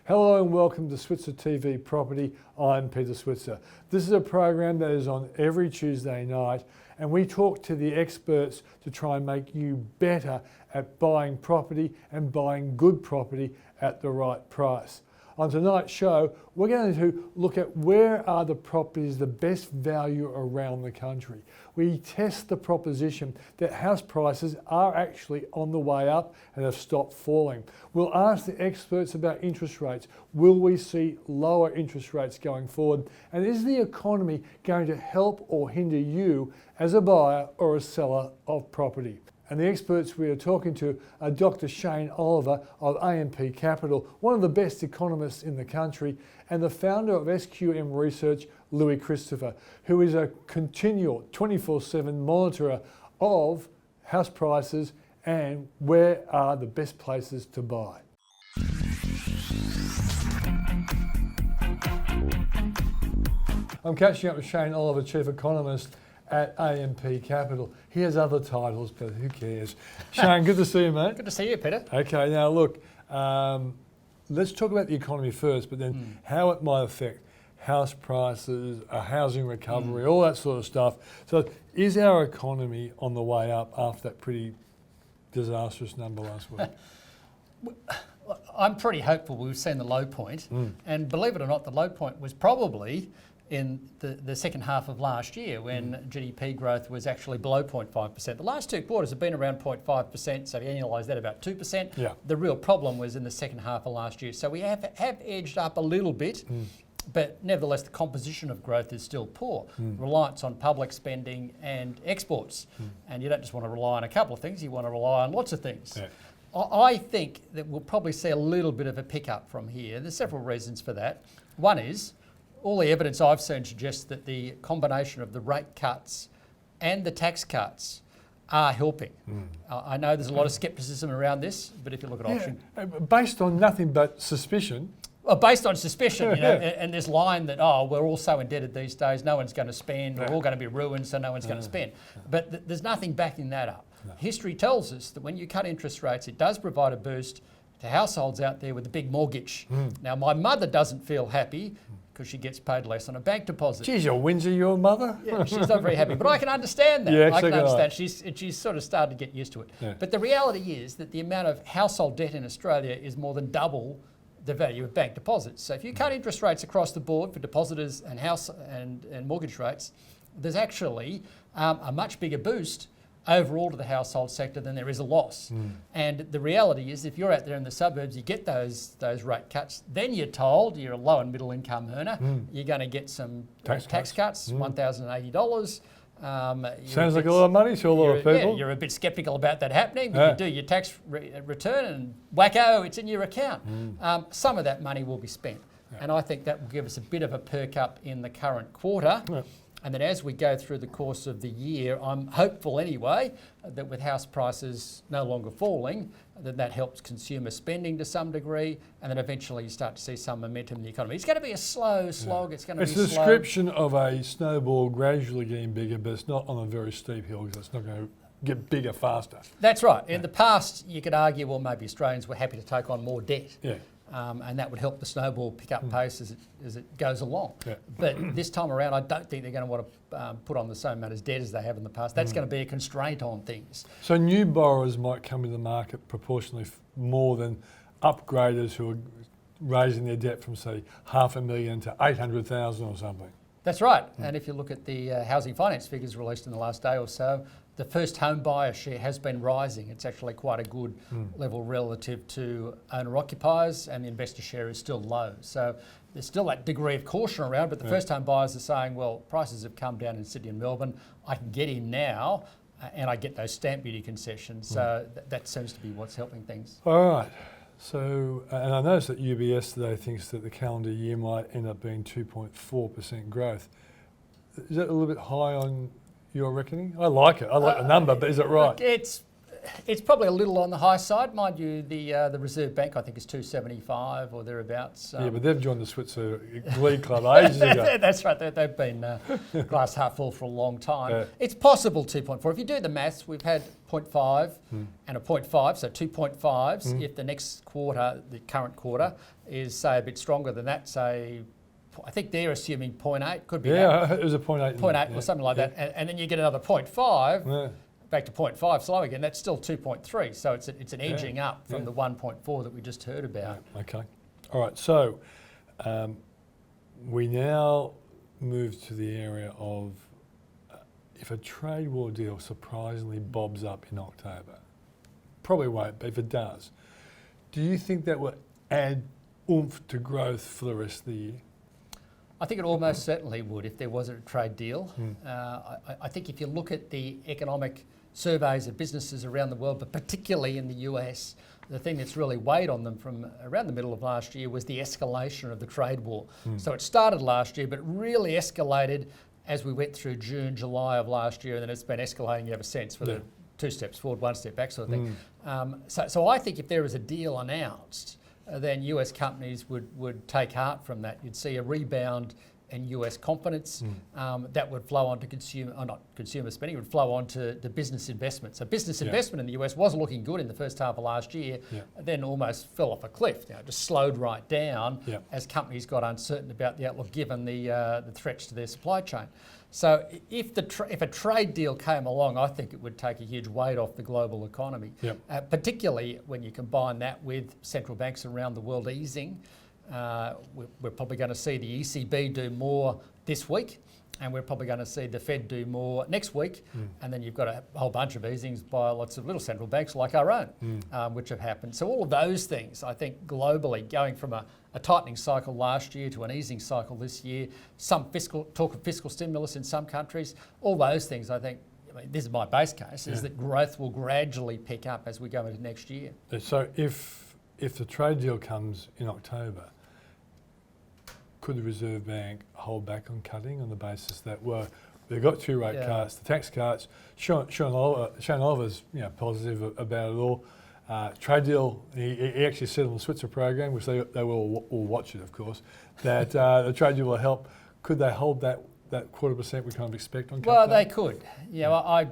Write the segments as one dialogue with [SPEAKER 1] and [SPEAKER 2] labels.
[SPEAKER 1] Hello and welcome to Switzer TV Property. I'm Peter Switzer. This is a program that is on every Tuesday night, and we talk to the experts to try and make you better at buying property and buying good property at the right price. On tonight's show, we're going to look at where are the properties the best value around the country. We test the proposition that house prices are actually on the way up and have stopped falling. We'll ask the experts about interest rates. Will we see lower interest rates going forward? And is the economy going to help or hinder you as a buyer or a seller of property? And the experts we are talking to are Dr. Shane Oliver of AMP Capital, one of the best economists in the country, and the founder of SQM Research, Louis Christopher, who is a continual 24/7 monitorer of house prices and where are the best places to buy. I'm catching up with Shane Oliver, Chief Economist at AMP Capital. He has other titles, but who cares? Shane, good to see you, mate.
[SPEAKER 2] Good to see you, Peter.
[SPEAKER 1] Okay, now look, let's talk about the economy first, but then how it might affect house prices, housing recovery, all that sort of stuff. So is our economy on the way up after that pretty disastrous number last week?
[SPEAKER 2] I'm pretty hopeful we've seen the low point. And believe it or not, the low point was probably in the second half of last year when GDP growth was actually below 0.5%. The last two quarters have been around 0.5%, so if you annualise that, about 2%.
[SPEAKER 1] Yeah.
[SPEAKER 2] The real problem was in the second half of last year. So we have edged up a little bit, but nevertheless the composition of growth is still poor. Reliance on public spending and exports. And you don't just want to rely on a couple of things, you want to rely on lots of things.
[SPEAKER 1] Yeah.
[SPEAKER 2] I think that we'll probably see a little bit of a pickup from here. There's several reasons for that. One is, all the evidence I've seen suggests that the combination of the rate cuts and the tax cuts are helping. I know there's a lot of scepticism around this, but if you look at option...
[SPEAKER 1] Based on nothing but suspicion.
[SPEAKER 2] Well, based on suspicion, you know, and this line that, we're all so indebted these days, no one's going to spend, we're all going to be ruined, so no one's going to spend. But there's nothing backing that up. History tells us that when you cut interest rates, it does provide a boost to households out there with a big mortgage. Now, my mother doesn't feel happy because she gets paid less on a bank deposit.
[SPEAKER 1] Geez, you're Windsor, your mother?
[SPEAKER 2] Yeah, she's not very happy, but I can understand that.
[SPEAKER 1] Yeah,
[SPEAKER 2] I can understand. She's sort of started to get used to it.
[SPEAKER 1] Yeah.
[SPEAKER 2] But the reality is that the amount of household debt in Australia is more than double the value of bank deposits. So if you cut interest rates across the board for depositors and house and mortgage rates, there's actually a much bigger boost overall to the household sector than there is a loss. And the reality is if you're out there in the suburbs, you get those rate cuts, then you're told you're a low and middle income earner, you're going to get some tax cuts, $1,080.
[SPEAKER 1] Sounds like a lot of money to a lot of people.
[SPEAKER 2] Yeah, you're a bit sceptical about that happening, but you do your tax return and wacko, it's in your account. Some of that money will be spent. And I think that will give us a bit of a perk up in the current quarter. And then as we go through the course of the year, I'm hopeful anyway that with house prices no longer falling, that helps consumer spending to some degree, and then eventually you start to see some momentum in the economy. It's going to be a slow slog. It's going to be slow.
[SPEAKER 1] It's a description of a snowball gradually getting bigger, but it's not on a very steep hill because it's not going to get bigger faster.
[SPEAKER 2] That's right. In the past, you could argue, well, maybe Australians were happy to take on more debt.
[SPEAKER 1] Yeah.
[SPEAKER 2] And that would help the snowball pick up pace as it goes along. But this time around, I don't think they're going to want to put on the same amount of debt as they have in the past. That's going to be a constraint on things.
[SPEAKER 1] So new borrowers might come into the market proportionally more than upgraders who are raising their debt from, say, $500,000 to $800,000 or something.
[SPEAKER 2] That's right. And if you look at the housing finance figures released in the last day or so, the first home buyer share has been rising. It's actually quite a good level relative to owner-occupiers, and the investor share is still low. So there's still that degree of caution around, but the first home buyers are saying, well, prices have come down in Sydney and Melbourne. I can get in now, and I get those stamp duty concessions. So that seems to be what's helping things.
[SPEAKER 1] All right. So, and I noticed that UBS today thinks that the calendar year might end up being 2.4% growth. Is that a little bit high on your reckoning? I like it. I like the number, but is it right?
[SPEAKER 2] Look, it's probably a little on the high side, mind you. The Reserve Bank, I think, is 275 or thereabouts.
[SPEAKER 1] Yeah, but they've joined the Switzer League Club ages ago.
[SPEAKER 2] That's right. They've been glass half full for a long time. It's possible 2.4. If you do the maths, we've had 0.5 and a 0.5, so 2.5s. If the next quarter, the current quarter, is say a bit stronger than that, say. I think they're assuming 0.8, could be that.
[SPEAKER 1] It was a 0.8.
[SPEAKER 2] 0.8 or something like that. And then you get another 0.5, back to 0.5 slow again. That's still 2.3. So it's an edging up from the 1.4 that we just heard about.
[SPEAKER 1] Yeah. Okay. All right. So we now move to the area of if a trade war deal surprisingly bobs up in October. Probably won't, but if it does, do you think that will add oomph to growth for the rest of the year?
[SPEAKER 2] I think it almost certainly would if there was a trade deal. I think if you look at the economic surveys of businesses around the world, but particularly in the US, the thing that's really weighed on them from around the middle of last year was the escalation of the trade war. So it started last year, but really escalated as we went through June, July of last year, and then it's been escalating ever since for the 2 steps forward, 1 step back sort of thing. So I think if there is a deal announced, then US companies would take heart from that. You'd see a rebound in US confidence that would flow on to not consumer spending, it would flow on to business investment. So business investment in the US was looking good in the first half of last year, then almost fell off a cliff. You know, just slowed right down as companies got uncertain about the outlook given the threats to their supply chain. So if a trade deal came along, I think it would take a huge weight off the global economy, particularly when you combine that with central banks around the world easing. We're probably going to see the ECB do more this week, and we're probably going to see the Fed do more next week. And then you've got a whole bunch of easings by lots of little central banks like our own, which have happened. So all of those things, I think globally, going from a tightening cycle last year to an easing cycle this year, some talk of fiscal stimulus in some countries, all those things, I think, this is my base case, is that growth will gradually pick up as we go into next year.
[SPEAKER 1] So if the trade deal comes in October, could the Reserve Bank hold back on cutting on the basis that, well, they've got 2 rate cuts, the tax cuts, Sean Oliver's positive about it all. Trade deal, he actually said on the Switzer program, which they will all watch it, of course, that the trade deal will help. Could they hold that 0.25% we kind of expect on?
[SPEAKER 2] Well, they could. Yeah, I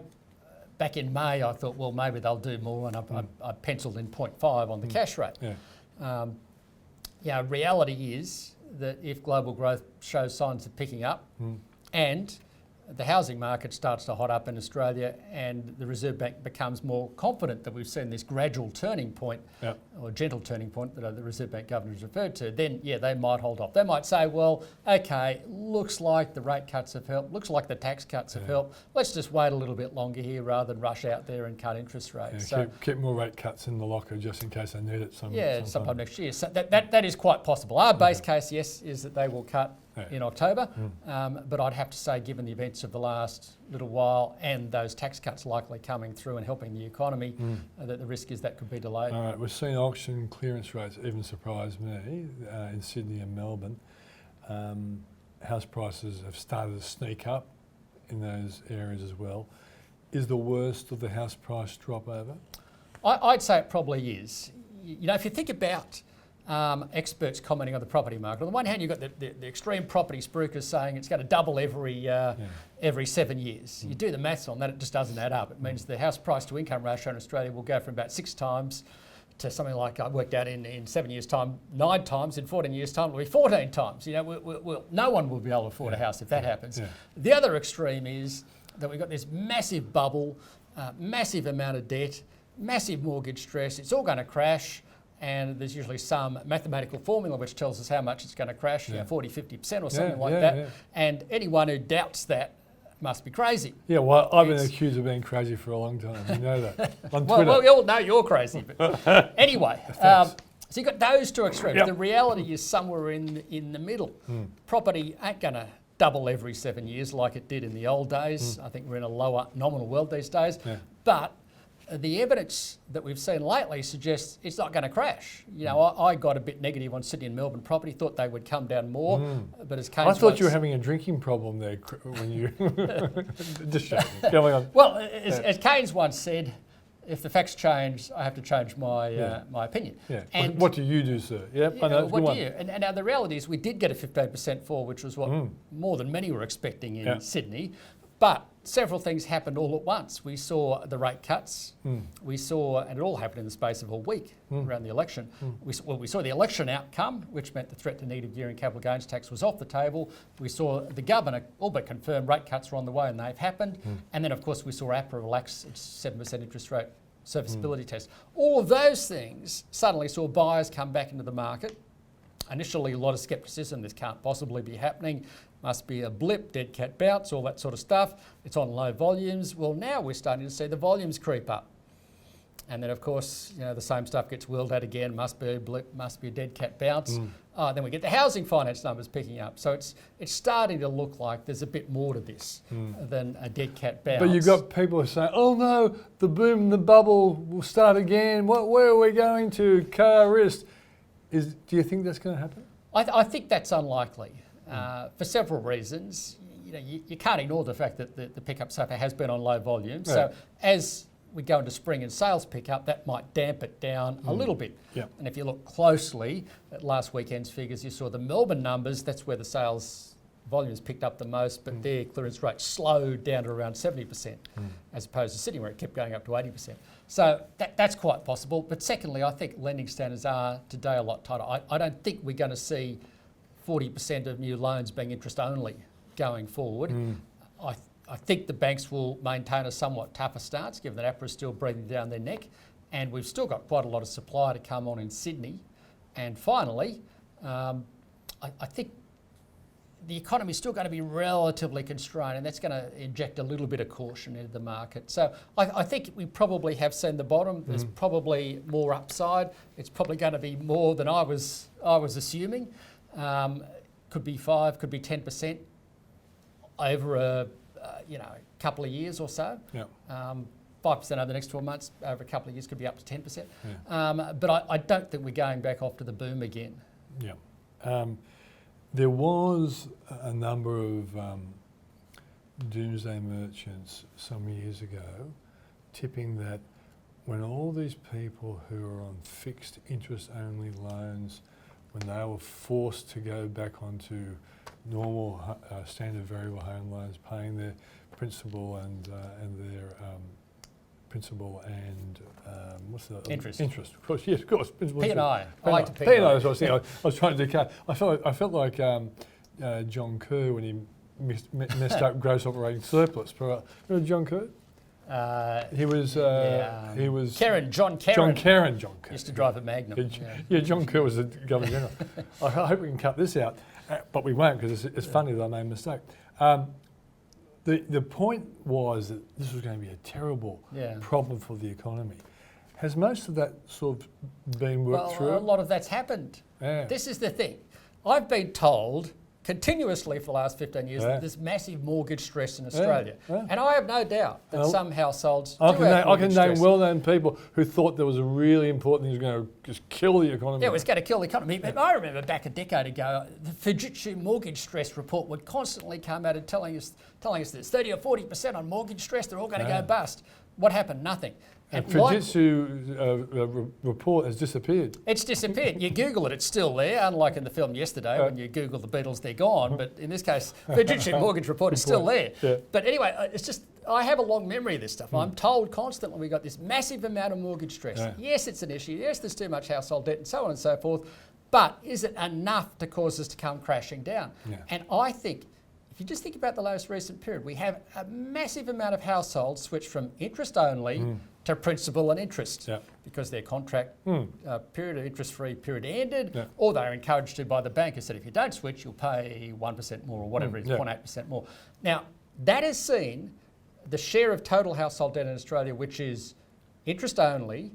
[SPEAKER 2] back in May I thought, well, maybe they'll do more, and I penciled in 0.5 on the cash rate. Reality is that if global growth shows signs of picking up, and the housing market starts to hot up in Australia and the Reserve Bank becomes more confident that we've seen this gradual turning point, or gentle turning point that the Reserve Bank governor has referred to, then they might hold off. They might say, well, okay, looks like the rate cuts have helped, looks like the tax cuts have helped, let's just wait a little bit longer here rather than rush out there and cut interest rates.
[SPEAKER 1] So keep more rate cuts in the locker just in case they need it sometime
[SPEAKER 2] next year. So that is quite possible. Our base case, yes, is that they will cut in October, but I'd have to say, given the events of the last little while and those tax cuts likely coming through and helping the economy, that the risk is that could be delayed.
[SPEAKER 1] All right, we've seen auction clearance rates even surprise me in Sydney and Melbourne. House prices have started to sneak up in those areas as well. Is the worst of the house price drop over?
[SPEAKER 2] I'd say it probably is. If you think about experts commenting on the property market. On the one hand, you've got the extreme property spruikers saying it's going to double every 7 years. You do the maths on that, it just doesn't add up. It means the house price to income ratio in Australia will go from about 6 times to something like, I worked out in 7 years' time, 9 times. In 14 years' time, it'll be 14 times. No one will be able to afford a house if that happens. The other extreme is that we've got this massive bubble, massive amount of debt, massive mortgage stress. It's all going to crash. And there's usually some mathematical formula which tells us how much it's going to crash, 40, 50% or something like that. And anyone who doubts that must be crazy.
[SPEAKER 1] Yeah, well, I've been accused of being crazy for a long time. You know that. On Twitter.
[SPEAKER 2] Well, we all know you're crazy. But anyway, so you've got those 2 extremes. The reality is somewhere in the middle. Property ain't going to double every 7 years like it did in the old days. I think we're in a lower nominal world these days. But the evidence that we've seen lately suggests it's not going to crash. I got a bit negative on Sydney and Melbourne property, thought they would come down more, but as Keynes
[SPEAKER 1] I thought you were having a drinking problem there when you... Just joking. Going on.
[SPEAKER 2] Well, as Keynes once said, if the facts change, I have to change my my opinion.
[SPEAKER 1] Yeah.
[SPEAKER 2] And
[SPEAKER 1] What do you do, sir? Yep, I know.
[SPEAKER 2] what do you? And now the reality is we did get a 15% fall, which was what
[SPEAKER 1] Mm.
[SPEAKER 2] more than many were expecting in Sydney. But several things happened all at once. We saw the rate cuts. We saw, and it all happened in the space of a week around the election. We saw the election outcome, which meant the threat to negative gearing capital gains tax was off the table. We saw the governor all but confirm rate cuts were on the way, and they've happened. And then, of course, we saw APRA relax its 7% interest rate serviceability test. All of those things suddenly saw buyers come back into the market. Initially, a lot of scepticism. This can't possibly be happening. Must be a blip, dead cat bounce, all that sort of stuff. It's on low volumes. Well, now we're starting to see the volumes creep up. And then, of course, the same stuff gets wheeled out again. Must be a blip, must be a dead cat bounce. Then we get the housing finance numbers picking up. So it's starting to look like there's a bit more to this than a dead cat bounce.
[SPEAKER 1] But you've got people who are saying, oh no, the boom and the bubble will start again. Where are we going to? Car wrist. Do you think that's going to happen?
[SPEAKER 2] I think that's unlikely for several reasons. You can't ignore the fact that the pickup so far has been on low volume.
[SPEAKER 1] Yeah.
[SPEAKER 2] So as we go into spring and sales pick up, that might damp it down a little bit.
[SPEAKER 1] Yeah.
[SPEAKER 2] And if you look closely at last weekend's figures, you saw the Melbourne numbers. That's where the sales volumes picked up the most, but their clearance rate slowed down to around 70%, as opposed to Sydney where it kept going up to 80%. So that's quite possible. But secondly, I think lending standards are today a lot tighter. I don't think we're going to see 40% of new loans being interest only going forward. I think the banks will maintain a somewhat tougher stance, given that APRA is still breathing down their neck, and we've still got quite a lot of supply to come on in Sydney. And finally, I think the economy is still going to be relatively constrained, and that's going to inject a little bit of caution into the market. So I think we probably have seen the bottom. There's probably more upside. It's probably going to be more than I was assuming. Could be 5, could be 10% over a couple of years or so.
[SPEAKER 1] Yeah.
[SPEAKER 2] 5% over the next 12 months, over a couple of years could be up to 10%. Yeah. But I don't think we're going back off to the boom again.
[SPEAKER 1] Yeah. There was a number of doomsday merchants some years ago tipping that when all these people who are on fixed interest only loans, when they were forced to go back onto normal standard variable home loans, paying their principal and their principal and what's the
[SPEAKER 2] interest?
[SPEAKER 1] Interest, of course. Yes, of course.
[SPEAKER 2] P&I. I like to P&I.
[SPEAKER 1] P&I. That's what I was thinking. I was trying to do. I felt like John Kerr when he messed up gross operating surplus. Remember John Kerr? He was
[SPEAKER 2] John Kerr used to drive a Magnum.
[SPEAKER 1] John Kerr was the Governor General. I hope we can cut this out, but we won't because it's funny that I made a mistake. The point was that this was going to be a terrible problem for the economy. Has most of that sort of been worked through?
[SPEAKER 2] A lot of that's happened. Yeah. This is the thing. I've been told continuously for the last 15 years that there's massive mortgage stress in Australia. Yeah. And I have no doubt that some households do have mortgage stress.
[SPEAKER 1] I can name well-known people who thought there was a really important thing that was going to just kill the economy.
[SPEAKER 2] Yeah, it was going to kill the economy. But I remember back a decade ago, the Fujitsu mortgage stress report would constantly come out and telling us that it's 30 or 40% on mortgage stress, they're all going to go bust. What happened? Nothing.
[SPEAKER 1] And Fujitsu report has disappeared.
[SPEAKER 2] It's disappeared. You Google it, it's still there, unlike in the film Yesterday when you Google the Beatles, they're gone. But in this case, Fujitsu mortgage report is still there. Yeah. But anyway, it's just, I have a long memory of this stuff. I'm told constantly we've got this massive amount of mortgage stress. Yeah. Yes, it's an issue. Yes, there's too much household debt and so on and so forth. But is it enough to cause us to come crashing down? Yeah. And I think, if you just think about the most recent period, we have a massive amount of households switch from interest only to principal and interest because their contract period, interest-free period ended, or they're encouraged to by the bank who said if you don't switch, you'll pay 1% more or whatever it is, 0.8% more. Now, that has seen the share of total household debt in Australia, which is interest only,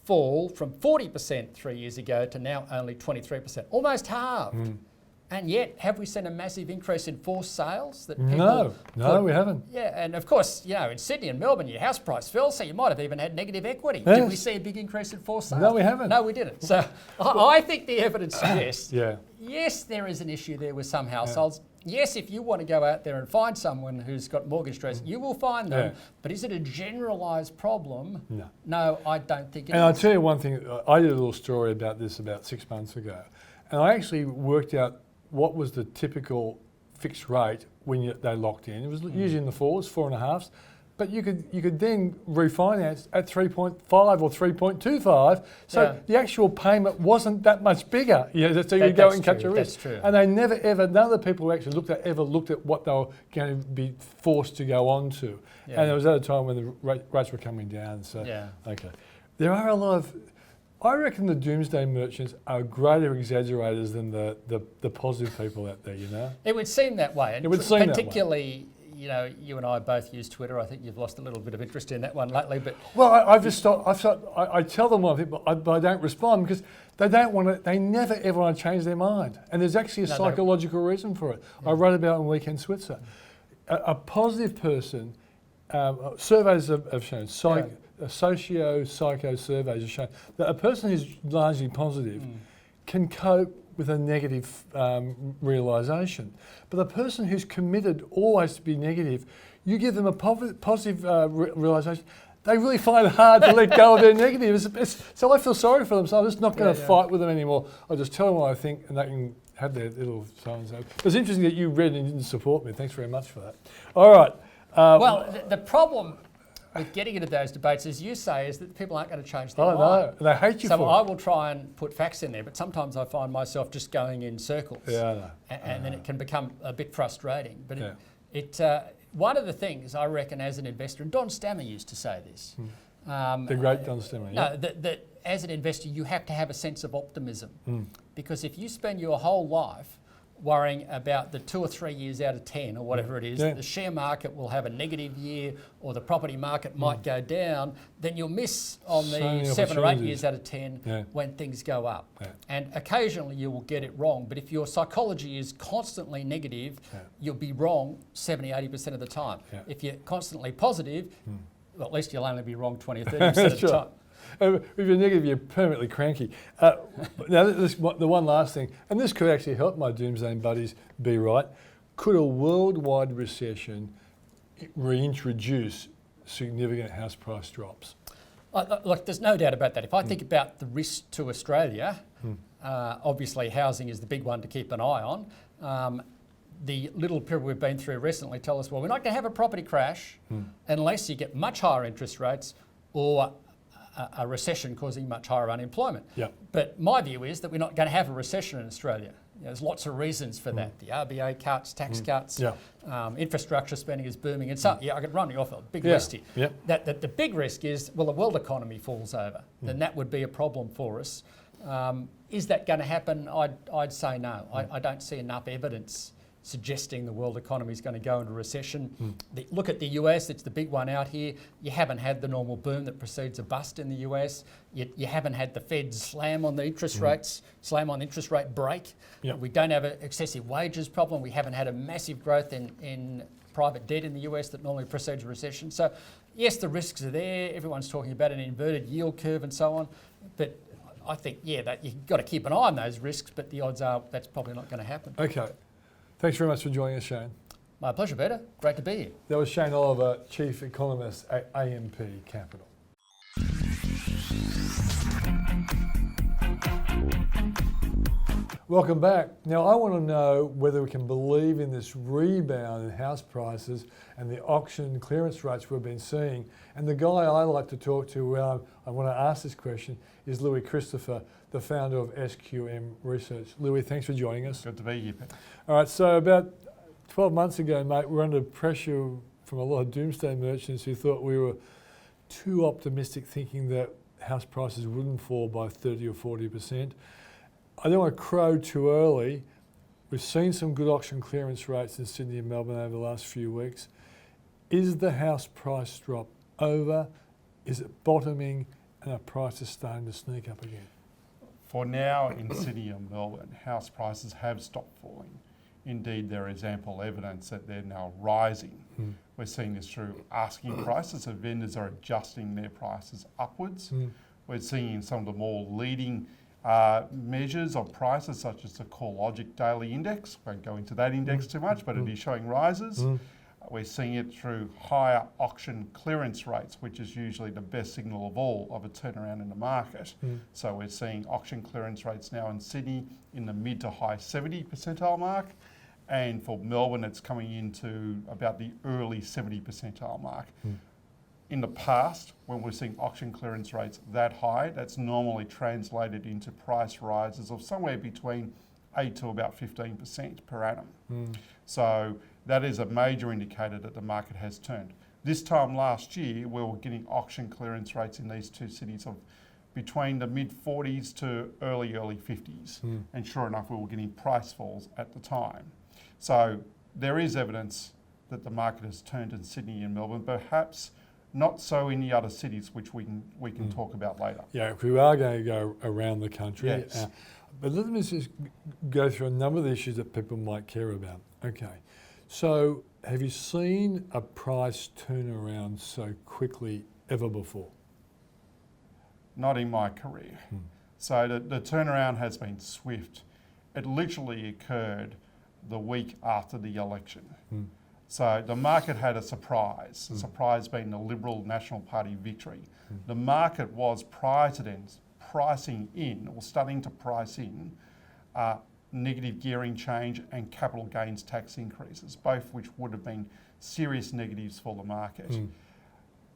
[SPEAKER 2] fall from 40% 3 years ago to now only 23%, almost halved. And yet, have we seen a massive increase in forced sales? That people
[SPEAKER 1] No, we haven't.
[SPEAKER 2] Yeah, and of course, in Sydney and Melbourne, your house price fell, so you might have even had negative equity. Yes. Did we see a big increase in forced sales?
[SPEAKER 1] No, we haven't.
[SPEAKER 2] No, we didn't. So I think the evidence suggests, yes, there is an issue there with some households. yes, if you want to go out there and find someone who's got mortgage stress, you will find them.
[SPEAKER 1] Yeah.
[SPEAKER 2] But is it a generalised problem?
[SPEAKER 1] No.
[SPEAKER 2] No, I don't think it is.
[SPEAKER 1] And I'll tell you one thing, I did a little story about this about 6 months ago. And I actually worked out what was the typical fixed rate when they locked in. It was usually in the 4s, 4.5s. But you could then refinance at 3.5 or 3.25. So the actual payment wasn't that much bigger. So you go and cut your risk.
[SPEAKER 2] That's true.
[SPEAKER 1] And they never ever, none of the people who actually ever looked at what they were going to be forced to go on to.
[SPEAKER 2] Yeah.
[SPEAKER 1] And it was at a time when the rates were coming down. So okay, there are a lot of. I reckon the doomsday merchants are greater exaggerators than the positive people out there.
[SPEAKER 2] It would seem that way. And
[SPEAKER 1] it would seem
[SPEAKER 2] particularly. You and I both use Twitter. I think you've lost a little bit of interest in that one lately. But
[SPEAKER 1] I've just stopped. I tell them one thing, but I don't respond because they don't want to. They never ever want to change their mind, and there's actually a psychological reason for it. I wrote about it on Weekend Switzer. A positive person, surveys have shown, socio-psycho surveys have shown that a person who's largely positive can cope with a negative realisation. But the person who's committed always to be negative, you give them a positive realisation, they really find it hard to let go of their negative. So I feel sorry for them, so I'm just not going to fight with them anymore. I'll just tell them what I think and they can have their little so-and-so. It was interesting that you read and didn't support me. Thanks very much for that. All right.
[SPEAKER 2] Well, the problem with getting into those debates, as you say, is that people aren't going to change their mind.
[SPEAKER 1] I know. They hate you for it.
[SPEAKER 2] So I will try and put facts in there, but sometimes I find myself just going in circles.
[SPEAKER 1] Yeah, I know.
[SPEAKER 2] And then it can become a bit frustrating. But one of the things I reckon as an investor, and Don Stammer used to say this.
[SPEAKER 1] The great Don Stammer,
[SPEAKER 2] No, that as an investor, you have to have a sense of optimism. Because if you spend your whole life worrying about the 2 or 3 years out of 10 or whatever it is, the share market will have a negative year or the property market might go down, then you'll miss on the 7 or 8 years out of 10 when things go up. And occasionally you will get it wrong, but if your psychology is constantly negative, you'll be wrong 70-80% of the time. If you're constantly positive, well, at least you'll only be wrong 20 or 30% of the time.
[SPEAKER 1] If you're negative, you're permanently cranky. Now, the one last thing, and this could actually help my doomsday buddies be right. Could a worldwide recession reintroduce significant house price drops?
[SPEAKER 2] Look, there's no doubt about that. If I think about the risk to Australia, obviously housing is the big one to keep an eye on. The little period we've been through recently tell us, well, we're not going to have a property crash unless you get much higher interest rates or a recession causing much higher unemployment. But my view is that we're not going to have a recession in Australia. There's lots of reasons for that. The RBA cuts, tax cuts, infrastructure spending is booming. And so, I could run you off a big list here. That the big risk is, well, the world economy falls over. Then that would be a problem for us. Is that going to happen? I'd say no. I don't see enough evidence suggesting the world economy is going to go into recession. Look at the US, it's the big one out here. You haven't had the normal boom that precedes a bust in the US. You haven't had the Fed slam on the interest rates, slam on the interest rate break. We don't have an excessive wages problem. We haven't had a massive growth in private debt in the US that normally precedes a recession. So yes, the risks are there. Everyone's talking about an inverted yield curve and so on. But I think, that you've got to keep an eye on those risks, but the odds are that's probably not going to happen.
[SPEAKER 1] Okay. Thanks very much for joining us, Shane.
[SPEAKER 2] My pleasure, Peter. Great to be here.
[SPEAKER 1] That was Shane Oliver, Chief Economist at AMP Capital. Welcome back. Now, I want to know whether we can believe in this rebound in house prices and the auction clearance rates we've been seeing. And the guy I like to talk to when I want to ask this question is Louis Christopher, the founder of SQM Research. Louis, thanks for joining us.
[SPEAKER 3] Good to be here, Peter.
[SPEAKER 1] All right, so about 12 months ago, mate, we were under pressure from a lot of doomsday merchants who thought we were too optimistic, thinking that house prices wouldn't fall by 30 or 40%. I don't want to crow too early. We've seen some good auction clearance rates in Sydney and Melbourne over the last few weeks. Is the house price drop over? Is it bottoming and are prices starting to sneak up again?
[SPEAKER 3] For now, in Sydney and Melbourne, house prices have stopped falling. Indeed, there is ample evidence that they're now rising. We're seeing this through asking prices, so vendors are adjusting their prices upwards. We're seeing some of the more leading Measures of prices such as the CoreLogic Daily Index, won't go into that index too much, but it is showing rises. We're seeing it through higher auction clearance rates, which is usually the best signal of all of a turnaround in the market. So we're seeing auction clearance rates now in Sydney in the mid to high 70 percentile mark. And for Melbourne, it's coming into about the early 70 percentile mark. In the past, when we're seeing auction clearance rates that high, that's normally translated into price rises of somewhere between 8 to about 15% per annum. So that is a major indicator that the market has turned. This time last year, we were getting auction clearance rates in these two cities of between the mid 40s to early 50s. And sure enough, we were getting price falls at the time. So there is evidence that the market has turned in Sydney and Melbourne, perhaps not so in the other cities, which we can talk about later.
[SPEAKER 1] Yeah, if we are going to go around the country.
[SPEAKER 3] Yes.
[SPEAKER 1] But let me just go through a number of the issues that people might care about. Okay. So have you seen a price turn around so quickly ever before?
[SPEAKER 3] Not in my career. So the turnaround has been swift. It literally occurred the week after the election. So the market had a surprise, the surprise being the Liberal National Party victory. The market was prior to then pricing in, or starting to price in, negative gearing change and capital gains tax increases, both which would have been serious negatives for the market.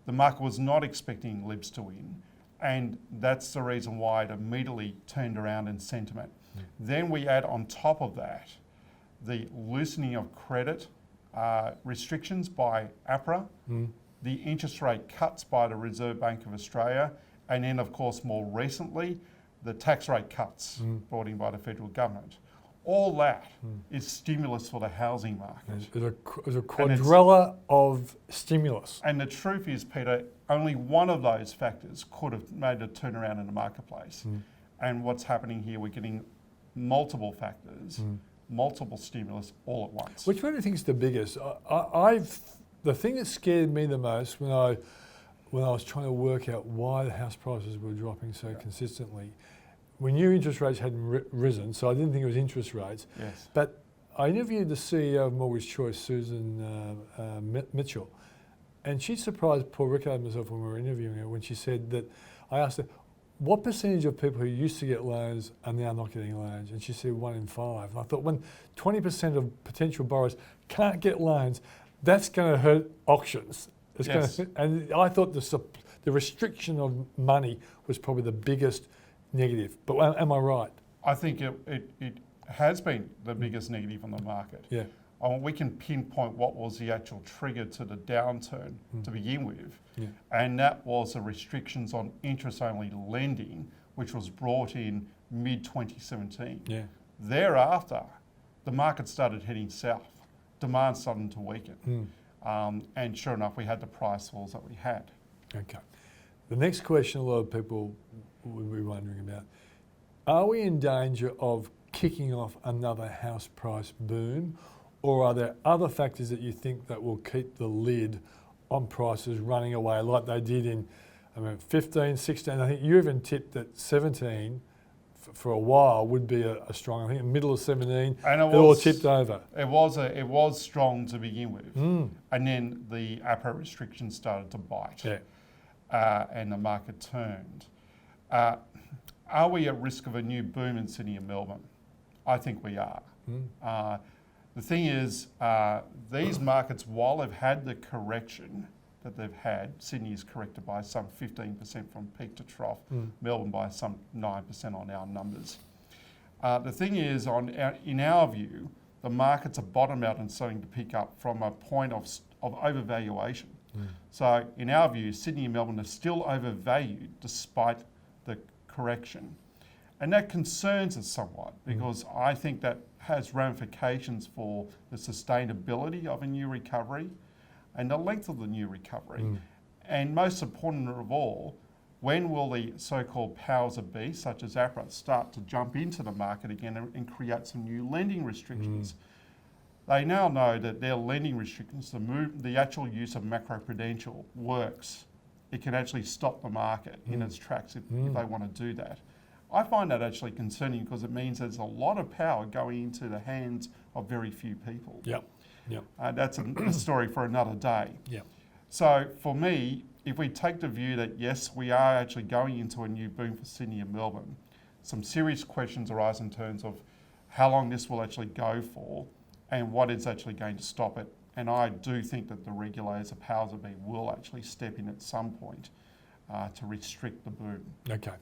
[SPEAKER 3] The market was not expecting Libs to win, and that's the reason why it immediately turned around in sentiment. Then we add on top of that the loosening of credit restrictions by APRA, the interest rate cuts by the Reserve Bank of Australia, and then of course more recently, the tax rate cuts brought in by the federal government. All that is stimulus for the housing market.
[SPEAKER 1] It's a quadrilla of stimulus.
[SPEAKER 3] And the truth is, Peter, only one of those factors could have made a turnaround in the marketplace. And what's happening here, we're getting multiple factors, multiple stimulus all at once.
[SPEAKER 1] Which one do you think is the biggest? The thing that scared me the most when I was trying to work out why the house prices were dropping so consistently, we knew interest rates hadn't risen, so I didn't think it was interest rates.
[SPEAKER 3] Yes.
[SPEAKER 1] But I interviewed the CEO of Mortgage Choice, Susan Mitchell, and she surprised Paul Rickard and myself when we were interviewing her when she said that, I asked her, what percentage of people who used to get loans are now not getting loans? And she said 1 in 5. And I thought when 20% of potential borrowers can't get loans, that's going to hurt auctions.
[SPEAKER 3] Yes.
[SPEAKER 1] And I thought the restriction of money was probably the biggest negative. But am I right?
[SPEAKER 3] I think it has been the biggest negative on the market.
[SPEAKER 1] Yeah.
[SPEAKER 3] We can pinpoint what was the actual trigger to the downturn to begin with.
[SPEAKER 1] Yeah.
[SPEAKER 3] And that was the restrictions on interest-only lending, which was brought in mid-2017.
[SPEAKER 1] Yeah.
[SPEAKER 3] Thereafter, the market started heading south. Demand started to weaken. And sure enough, we had the price falls that we had.
[SPEAKER 1] Okay. The next question a lot of people would be wondering about, are we in danger of kicking off another house price boom, or are there other factors that you think that will keep the lid on prices running away like they did in 15, 16, I think you even tipped that 17 for a while would be a strong, I think in the middle of 17,
[SPEAKER 3] and
[SPEAKER 1] it all tipped over.
[SPEAKER 3] It was strong to begin with. And then the APRA restrictions started to bite.
[SPEAKER 1] Yeah.
[SPEAKER 3] And the market turned. Are we at risk of a new boom in Sydney and Melbourne? I think we are. The thing is, these markets, while they've had the correction that they've had, Sydney is corrected by some 15% from peak to trough, Melbourne by some 9% on our numbers. The thing is, in our view, the markets are bottomed out and starting to pick up from a point of overvaluation. So in our view, Sydney and Melbourne are still overvalued despite the correction. And that concerns us somewhat because I think that has ramifications for the sustainability of a new recovery and the length of the new recovery. And most important of all, when will the so-called powers that be, such as APRA, start to jump into the market again and create some new lending restrictions? They now know that their lending restrictions, the actual use of macroprudential works. It can actually stop the market in its tracks if they want to do that. I find that actually concerning because it means there's a lot of power going into the hands of very few people.
[SPEAKER 1] Yep.
[SPEAKER 3] That's a story for another day.
[SPEAKER 1] Yep.
[SPEAKER 3] So for me, if we take the view that yes, we are actually going into a new boom for Sydney and Melbourne, some serious questions arise in terms of how long this will actually go for and what is actually going to stop it. And I do think that the regulators, the powers that be, will actually step in at some point to restrict the boom.
[SPEAKER 1] Okay.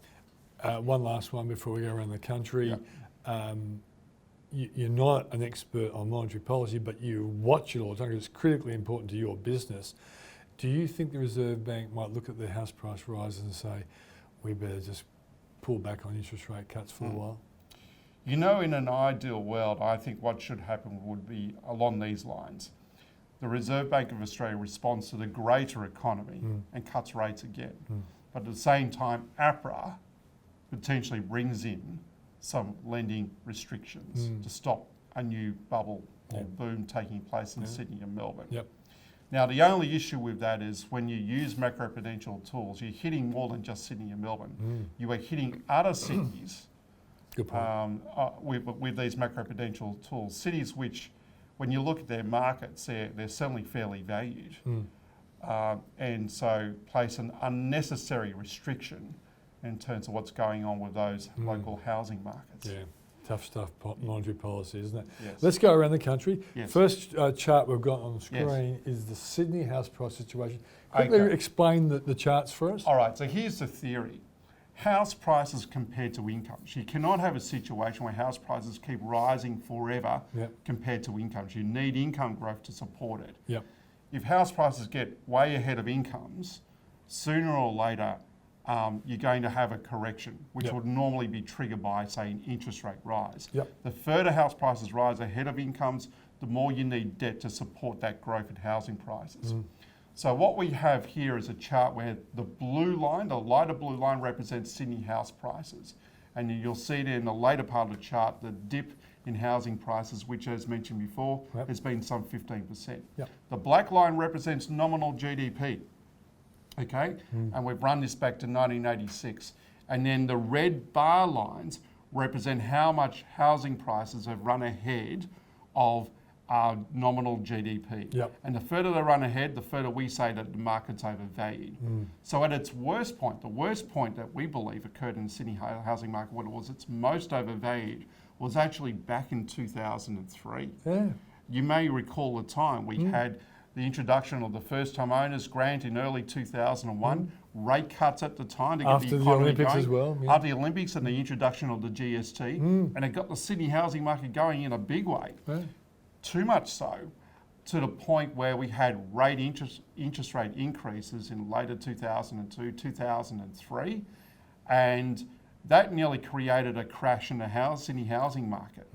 [SPEAKER 1] One last one before we go around the country.
[SPEAKER 3] Yep.
[SPEAKER 1] You're not an expert on monetary policy, but you watch it all the time because it's critically important to your business. Do you think the Reserve Bank might look at the house price rises and say, we better just pull back on interest rate cuts for a while?
[SPEAKER 3] You know, in an ideal world, I think what should happen would be along these lines. The Reserve Bank of Australia responds to the greater economy and cuts rates again. But at the same time, APRA potentially brings in some lending restrictions to stop a new bubble or boom taking place in Sydney and Melbourne.
[SPEAKER 1] Yep.
[SPEAKER 3] Now, the only issue with that is when you use macroprudential tools, you're hitting more than just Sydney and Melbourne. You are hitting other cities
[SPEAKER 1] Good point.
[SPEAKER 3] with these macroprudential tools. Cities which, when you look at their markets, they're certainly fairly valued. And so place an unnecessary restriction in terms of what's going on with those local housing markets.
[SPEAKER 1] Yeah, tough stuff, monetary policy, isn't it?
[SPEAKER 3] Yes.
[SPEAKER 1] Let's go around the country.
[SPEAKER 3] Yes.
[SPEAKER 1] First chart we've got on the screen is the Sydney house price situation. Quickly
[SPEAKER 3] Okay.
[SPEAKER 1] explain the charts for us.
[SPEAKER 3] All right, so here's the theory. House prices compared to incomes. You cannot have a situation where house prices keep rising forever compared to incomes. You need income growth to support it.
[SPEAKER 1] Yep.
[SPEAKER 3] If house prices get way ahead of incomes, sooner or later, you're going to have a correction, which would normally be triggered by, say, an interest rate rise. The further house prices rise ahead of incomes, the more you need debt to support that growth in housing prices. So what we have here is a chart where the blue line, the lighter blue line, represents Sydney house prices. And you'll see there in the later part of the chart, the dip in housing prices, which, as mentioned before, has been some 15%. The black line represents nominal GDP. Okay, and we've run this back to 1986. And then the red bar lines represent how much housing prices have run ahead of nominal GDP. And the further they run ahead, the further we say that the market's overvalued. So at its worst point, the worst point that we believe occurred in the Sydney housing market, when it was its most overvalued, was actually back in 2003. You may recall the time we had the introduction of the first-time owners grant in early 2001, rate cuts at the time to get
[SPEAKER 1] After
[SPEAKER 3] the
[SPEAKER 1] the
[SPEAKER 3] economy
[SPEAKER 1] Olympics
[SPEAKER 3] going.
[SPEAKER 1] as well.
[SPEAKER 3] After the Olympics and the introduction of the GST, and it got the Sydney housing market going in a big way. Too much so, to the point where we had interest rate increases in later 2002, 2003, and that nearly created a crash in the Sydney housing market.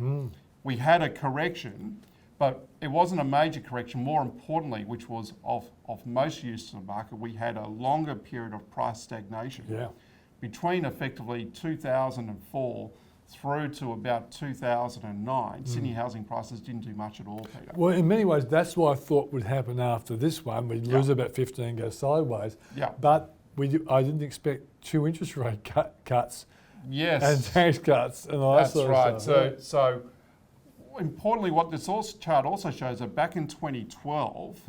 [SPEAKER 3] We had a correction, but it wasn't a major correction. More importantly, which was of most use to the market, we had a longer period of price stagnation. Between effectively 2004 through to about 2009, Sydney housing prices didn't do much at all, Peter.
[SPEAKER 1] Well, in many ways, that's what I thought would happen after this one. We'd lose about 15, go sideways. But I didn't expect 2 interest rate cuts and tax cuts and all that sort of stuff.
[SPEAKER 3] So importantly, what this chart also shows that back in 2012,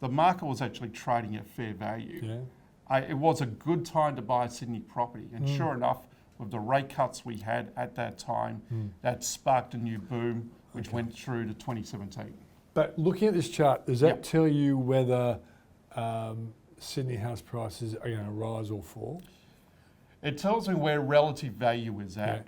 [SPEAKER 3] the market was actually trading at fair value. It was a good time to buy Sydney property, and sure enough, with the rate cuts we had at that time, that sparked a new boom, which went through to 2017.
[SPEAKER 1] But looking at this chart, does that tell you whether Sydney house prices are going to rise or fall?
[SPEAKER 3] It tells me where relative value is at.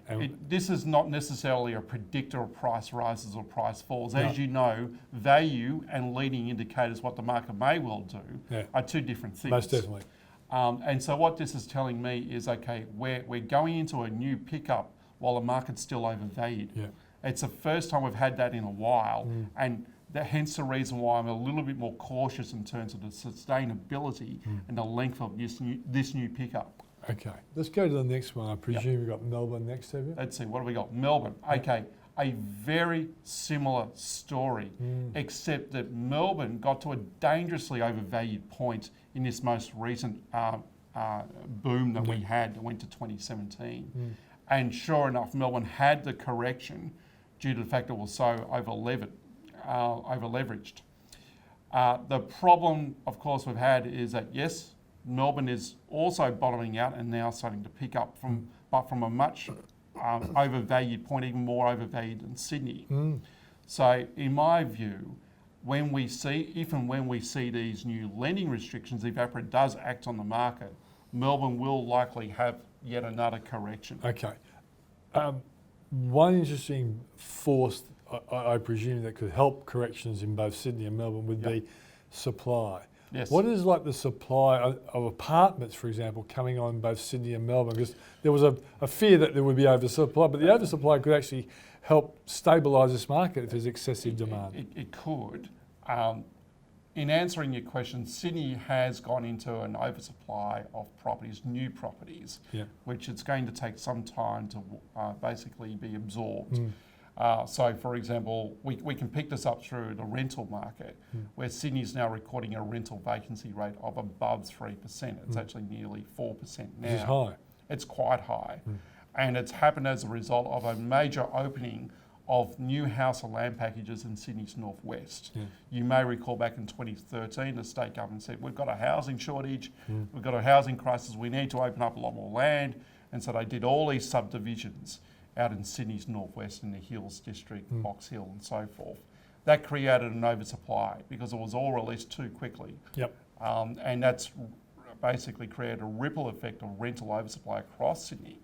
[SPEAKER 3] This is not necessarily a predictor of price rises or price falls. As you know, value and leading indicators, what the market may well do, are two different things.
[SPEAKER 1] Most definitely.
[SPEAKER 3] And so what this is telling me is, okay, we're going into a new pickup while the market's still overvalued. It's the first time we've had that in a while, and hence the reason why I'm a little bit more cautious in terms of the sustainability and the length of this new pickup.
[SPEAKER 1] Okay, let's go to the next one. I presume you've got Melbourne next, have you?
[SPEAKER 3] Let's see, what have we got? Melbourne. Okay, a very similar story, except that Melbourne got to a dangerously overvalued point in this most recent boom that we had that went to 2017. And sure enough, Melbourne had the correction due to the fact it was so over-leveraged. The problem, of course, we've had is that, yes, Melbourne is also bottoming out and now starting to pick up but from a much overvalued point, even more overvalued than Sydney. So in my view, when we see these new lending restrictions, if APRA does act on the market, Melbourne will likely have yet another correction.
[SPEAKER 1] Okay. One interesting force, I presume, that could help corrections in both Sydney and Melbourne would be supply.
[SPEAKER 3] Yes.
[SPEAKER 1] What is like the supply of apartments, for example, coming on in both Sydney and Melbourne? Because there was a fear that there would be oversupply, but the oversupply could actually help stabilise this market if there's excessive demand.
[SPEAKER 3] It could. In answering your question, Sydney has gone into an oversupply of properties, new properties, which it's going to take some time to basically be absorbed. So, for example, we can pick this up through the rental market, where Sydney's now recording a rental vacancy rate of above 3%. It's actually nearly 4% now.
[SPEAKER 1] Which is high.
[SPEAKER 3] It's quite high. And it's happened as a result of a major opening of new house and land packages in Sydney's northwest. You may recall back in 2013, the state government said, we've got a housing shortage, we've got a housing crisis, we need to open up a lot more land. And so they did all these subdivisions out in Sydney's northwest in the Hills District, Box Hill and so forth. That created an oversupply because it was all released too quickly. And that's basically created a ripple effect of rental oversupply across Sydney.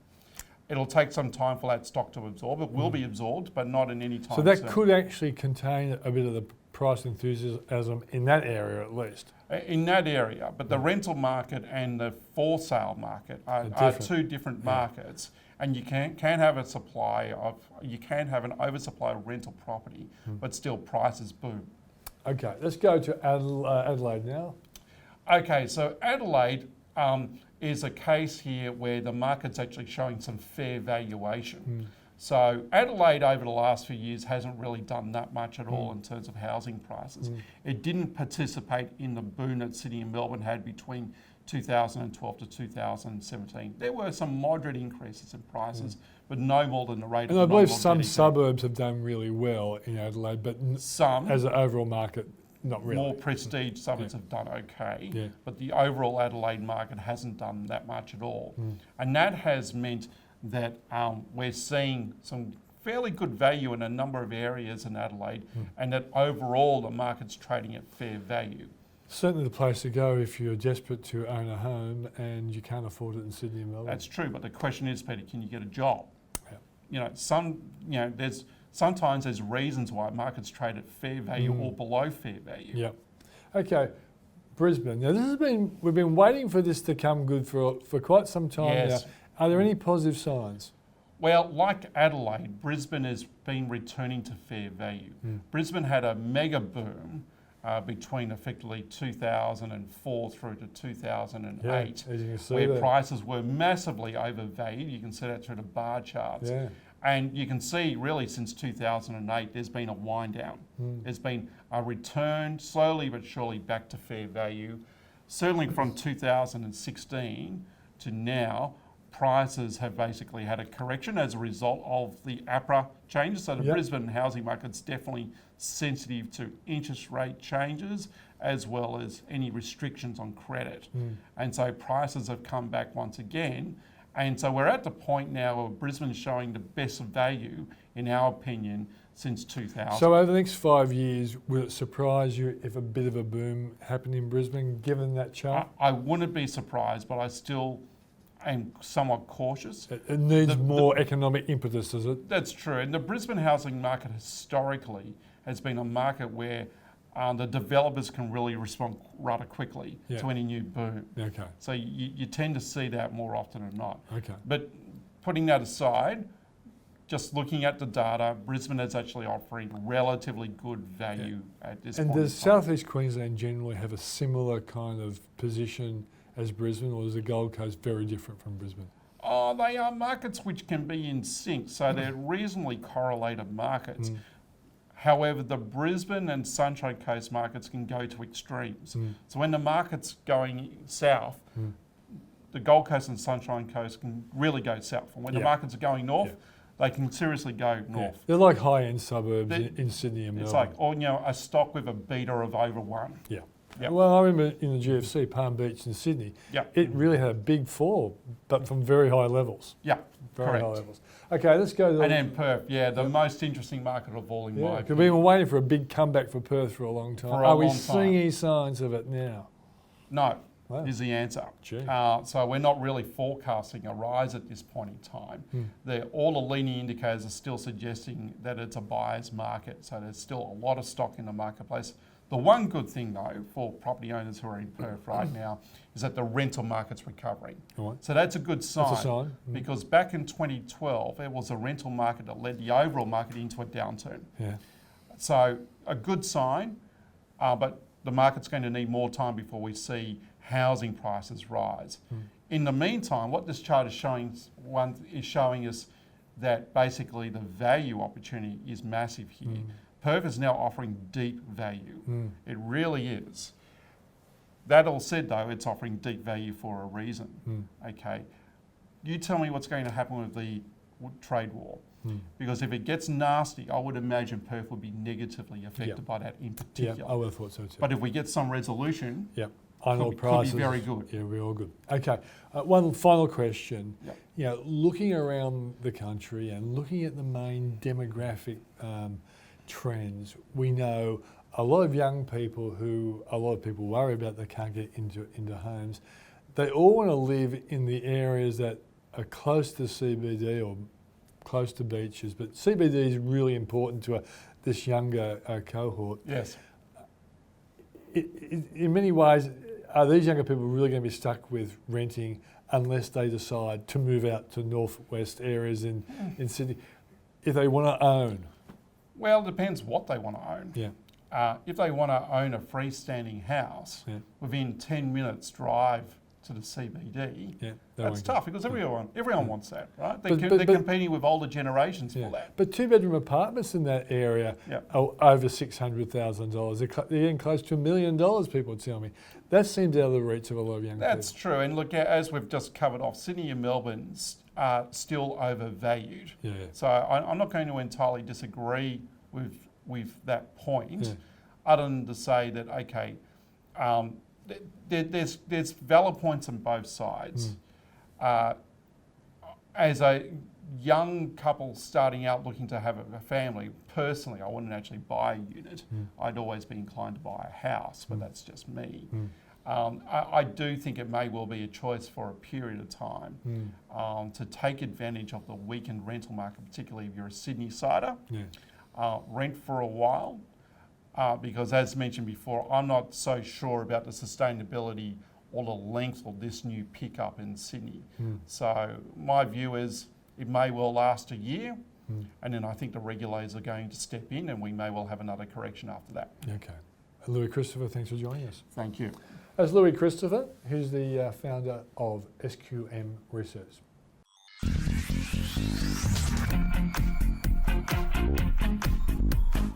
[SPEAKER 3] It'll take some time for that stock to absorb. It will be absorbed, but not in any time.
[SPEAKER 1] So that could actually contain a bit of the price enthusiasm in that area at least.
[SPEAKER 3] In that area, but the rental market and the for sale market are two different markets, and you can have an oversupply of rental property, but still prices boom.
[SPEAKER 1] Okay, let's go to Adelaide now.
[SPEAKER 3] Okay, so Adelaide is a case here where the market's actually showing some fair valuation. So Adelaide over the last few years hasn't really done that much at all in terms of housing prices. It didn't participate in the boom that Sydney and Melbourne had between 2012 to 2017. There were some moderate increases in prices, but no more than the rate of
[SPEAKER 1] And I believe some
[SPEAKER 3] GDP.
[SPEAKER 1] suburbs have done really well in Adelaide, but
[SPEAKER 3] Some,
[SPEAKER 1] as an overall market, not really.
[SPEAKER 3] more prestige suburbs have done okay, but the overall Adelaide market hasn't done that much at all. And that has meant that we're seeing some fairly good value in a number of areas in Adelaide, and that overall the market's trading at fair value.
[SPEAKER 1] Certainly the place to go if you're desperate to own a home and you can't afford it in Sydney and Melbourne.
[SPEAKER 3] That's true, but the question is, Peter, can you get a job? Sometimes there's reasons why markets trade at fair value or below fair value.
[SPEAKER 1] Okay, Brisbane. Now we've been waiting for this to come good for quite some time now. Are there any positive signs?
[SPEAKER 3] Well, like Adelaide, Brisbane has been returning to fair value. Brisbane had a mega boom between effectively 2004 through to 2008, where prices were massively overvalued. You can see that through the bar charts. And you can see really since 2008, there's been a wind down. There's been a return slowly but surely back to fair value. Certainly from 2016 to now, prices have basically had a correction as a result of the APRA changes. So the Brisbane housing market's definitely sensitive to interest rate changes as well as any restrictions on credit. And so prices have come back once again. And so we're at the point now where Brisbane's showing the best value, in our opinion, since 2000.
[SPEAKER 1] So over the next 5 years, will it surprise you if a bit of a boom happened in Brisbane, given that chart?
[SPEAKER 3] I wouldn't be surprised, but I still am somewhat cautious.
[SPEAKER 1] It needs more economic impetus, does it?
[SPEAKER 3] That's true. And the Brisbane housing market historically has been a market where the developers can really respond rather quickly to any new boom. So you tend to see that more often than not. But putting that aside, just looking at the data, Brisbane is actually offering relatively good value at this point.
[SPEAKER 1] And does Southeast Queensland generally have a similar kind of position as Brisbane, or is the Gold Coast very different from Brisbane?
[SPEAKER 3] Oh, they are markets which can be in sync, so they're reasonably correlated markets. However, the Brisbane and Sunshine Coast markets can go to extremes. So when the market's going south, the Gold Coast and Sunshine Coast can really go south. And when the
[SPEAKER 1] Yeah.
[SPEAKER 3] markets are going north,
[SPEAKER 1] Yeah.
[SPEAKER 3] they can seriously go
[SPEAKER 1] Yeah.
[SPEAKER 3] north.
[SPEAKER 1] They're like high-end suburbs
[SPEAKER 3] They-
[SPEAKER 1] in Sydney and
[SPEAKER 3] It's
[SPEAKER 1] Melbourne.
[SPEAKER 3] like, or, you know, a stock with a beta of over 1.
[SPEAKER 1] Yeah.
[SPEAKER 3] Yep.
[SPEAKER 1] Well, I remember in the GFC, Palm Beach in Sydney,
[SPEAKER 3] Yeah.
[SPEAKER 1] it really had a big fall, but from very high levels.
[SPEAKER 3] Yeah,
[SPEAKER 1] Very
[SPEAKER 3] correct.
[SPEAKER 1] high levels. Okay, let's go to the...
[SPEAKER 3] And then Perth, yeah, the most interesting market of all in
[SPEAKER 1] yeah,
[SPEAKER 3] my
[SPEAKER 1] 'cause we've
[SPEAKER 3] opinion.
[SPEAKER 1] been waiting for a big comeback for Perth for a long time.
[SPEAKER 3] For a
[SPEAKER 1] Are we
[SPEAKER 3] long
[SPEAKER 1] seeing
[SPEAKER 3] time.
[SPEAKER 1] any signs of it now?
[SPEAKER 3] No,
[SPEAKER 1] Wow.
[SPEAKER 3] is the answer.
[SPEAKER 1] Gee.
[SPEAKER 3] So we're not really forecasting a rise at this point in time. All the leading indicators are still suggesting that it's a buyer's market, so there's still a lot of stock in the marketplace. The one good thing though for property owners who are in Perth right now is that the rental market's recovering.
[SPEAKER 1] All right.
[SPEAKER 3] So that's a good sign.
[SPEAKER 1] That's a sign.
[SPEAKER 3] Because back in 2012, it was a rental market that led the overall market into a downturn.
[SPEAKER 1] Yeah.
[SPEAKER 3] So a good sign, but the market's going to need more time before we see housing prices rise. In the meantime, what this chart is showing us that basically the value opportunity is massive here. Perth is now offering deep value. It really is. That all said though, it's offering deep value for a reason. Okay, you tell me what's going to happen with the trade war. Because if it gets nasty, I would imagine Perth would be negatively affected by that in
[SPEAKER 1] Yeah,
[SPEAKER 3] particular.
[SPEAKER 1] I would have thought so too.
[SPEAKER 3] But if we get some resolution,
[SPEAKER 1] Yeah, iron ore
[SPEAKER 3] could be
[SPEAKER 1] prices.
[SPEAKER 3] very good.
[SPEAKER 1] Yeah, we're all good. Okay, one final question.
[SPEAKER 3] Yep.
[SPEAKER 1] You know, looking around the country and looking at the main demographic trends, we know a lot of young people who a lot of people worry about they can't get into homes. They all want to live in the areas that are close to CBD or close to beaches, but CBD is really important to this younger cohort.
[SPEAKER 3] yes.
[SPEAKER 1] In many ways, are these younger people really going to be stuck with renting unless they decide to move out to northwest areas in Sydney if they want to own?
[SPEAKER 3] Well, it depends what they want to own.
[SPEAKER 1] Yeah.
[SPEAKER 3] If they want to own a freestanding house
[SPEAKER 1] Yeah.
[SPEAKER 3] within 10 minutes drive to the CBD,
[SPEAKER 1] Yeah,
[SPEAKER 3] that's tough because everyone wants that, right?
[SPEAKER 1] But-
[SPEAKER 3] They're competing with older generations
[SPEAKER 1] Yeah.
[SPEAKER 3] for that.
[SPEAKER 1] But two-bedroom apartments in that area
[SPEAKER 3] Yeah.
[SPEAKER 1] are over $600,000. They're getting close to $1 million, people tell me. That seems out of the reach of a lot of young
[SPEAKER 3] That's
[SPEAKER 1] people.
[SPEAKER 3] true. And look, as we've just covered off, Sydney and Melbourne are still overvalued.
[SPEAKER 1] Yeah.
[SPEAKER 3] So I'm not going to entirely disagree with that point,
[SPEAKER 1] Yeah.
[SPEAKER 3] other than to say that, okay, there's valid points on both sides. As a young couple starting out looking to have a family, personally, I wouldn't actually buy a unit. I'd always be inclined to buy a house, but that's just me. I do think it may well be a choice for a period of time to take advantage of the weakened rental market, particularly if you're a Sydney-sider.
[SPEAKER 1] Yeah.
[SPEAKER 3] Rent for a while, because as mentioned before, I'm not so sure about the sustainability or the length of this new pickup in Sydney. So my view is it may well last a year, and then I think the regulators are going to step in and we may well have another correction after that.
[SPEAKER 1] Okay. Louis Christopher, thanks for joining us.
[SPEAKER 3] Thank you.
[SPEAKER 1] That's Louis Christopher, who's the founder of SQM Research.